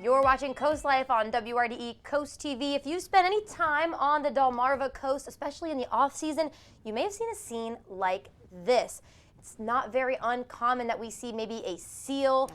You're watching Coast Life on WRDE Coast TV. If you spend any time on the Delmarva coast, especially in the off season, you may have seen a scene like this. It's not very uncommon that we see maybe a seal,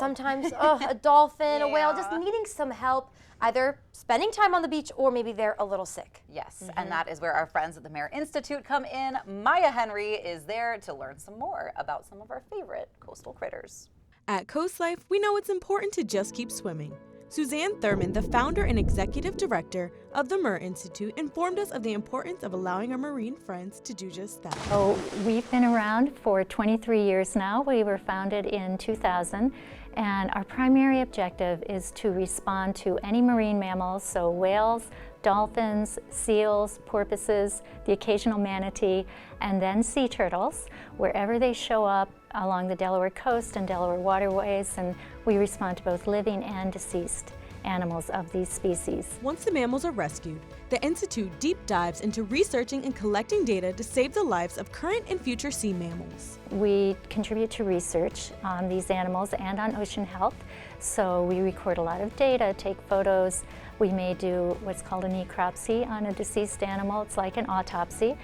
sometimes a dolphin, a whale, just needing some help, either spending time on the beach or maybe they're a little sick. Yes, and that is where our friends at the MERR Institute come in. Maya Henry is there to learn some more about some of our favorite coastal critters. At Coast Life, we know it's important to just keep swimming. Suzanne Thurman, the founder and executive director of the MERR Institute, informed us of the importance of allowing our marine friends to do just that. Oh, we've been around for 23 years now. We were founded in 2000, and our primary objective is to respond to any marine mammals, so whales, dolphins, seals, porpoises, the occasional manatee, and then sea turtles, wherever they show up along the Delaware coast and Delaware waterways, and we respond to both living and deceased animals of these species. Once the mammals are rescued, the Institute deep dives into researching and collecting data to save the lives of current and future sea mammals. We contribute to research on these animals and on ocean health, so we record a lot of data, take photos. We may do what's called a necropsy on a deceased animal. It's like an autopsy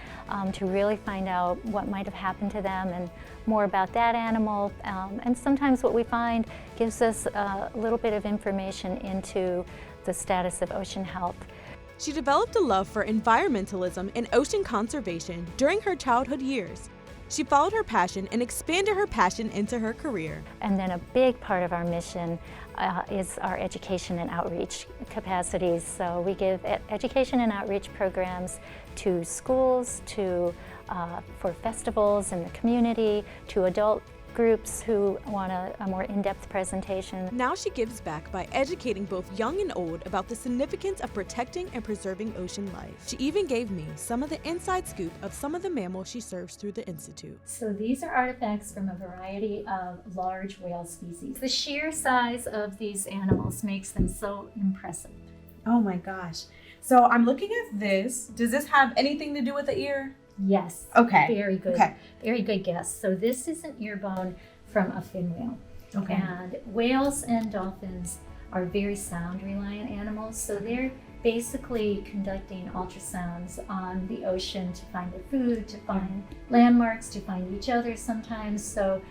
to really find out what might have happened to them and more about that animal. And sometimes what we find gives us a little bit of information into the status of ocean health. She developed a love for environmentalism and ocean conservation during her childhood years. She followed her passion and expanded her passion into her career. And then a big part of our mission is our education and outreach capacities. So we give education and outreach programs to schools, for festivals in the community, to adult groups who want a more in-depth presentation. Now she gives back by educating both young and old about the significance of protecting and preserving ocean life. She even gave me some of the inside scoop of some of the mammals she serves through the Institute. So these are artifacts from a variety of large whale species. The sheer size of these animals makes them so impressive. Oh my gosh. So I'm looking at this. Does this have anything to do with the ear? Yes. Okay. Very good. Okay. Very good guess. So this is an ear bone from a fin whale. Okay. And whales and dolphins are very sound reliant animals. So they're basically conducting ultrasounds on the ocean to find their food, to find landmarks, to find each other sometimes. So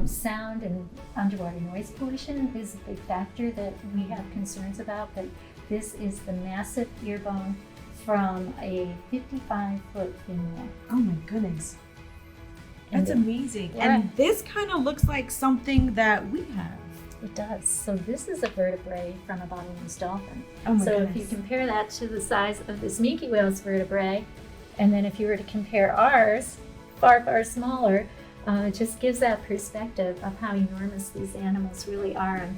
sound and underwater noise pollution is a big factor that we have concerns about. But this is the massive ear bone from a 55-foot fin whale. Oh my goodness. That's amazing. Yeah. And this kind of looks like something that we have. It does. So this is a vertebrae from a bottlenose dolphin. Oh my so goodness. if you compare that to the size of this minke whale's vertebrae, and then if you were to compare ours, far, far smaller, it just gives that perspective of how enormous these animals really are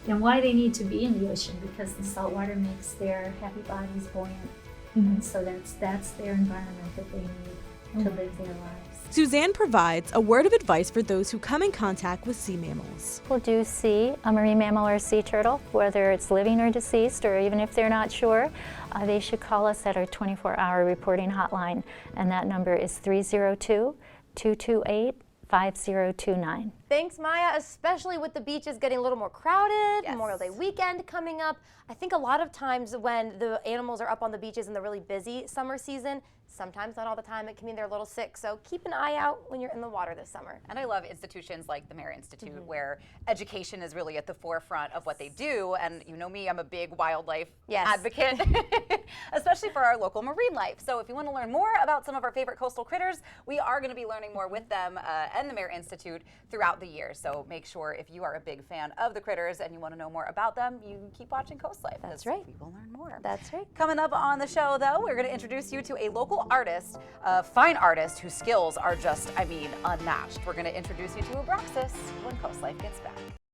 and why they need to be in the ocean, because the salt water makes their heavy bodies buoyant. And so that's their environment that they need to live their lives. Suzanne provides a word of advice for those who come in contact with sea mammals. People do see a marine mammal or a sea turtle, whether it's living or deceased, or even if they're not sure, they should call us at our 24-hour reporting hotline, and that number is 302-228-5029. Thanks, Maya, especially with the beaches getting a little more crowded, Yes. Memorial Day weekend coming up. I think a lot of times when the animals are up on the beaches in the really busy summer season, sometimes, not all the time, it can mean they're a little sick. So keep an eye out when you're in the water this summer. And I love institutions like the MERR Institute where education is really at the forefront of what they do. And you know me, I'm a big wildlife advocate, especially for our local marine life. So if you want to learn more about some of our favorite coastal critters, we are going to be learning more with them and the MERR Institute throughout the year. So make sure if you are a big fan of the critters and you want to know more about them, you can keep watching Coast Life. That's right. We will learn more. That's right. Coming up on the show, though, we're going to introduce you to a local artist, a fine artist whose skills are just, unmatched. We're going to introduce you to Abraxas when Coast Life gets back.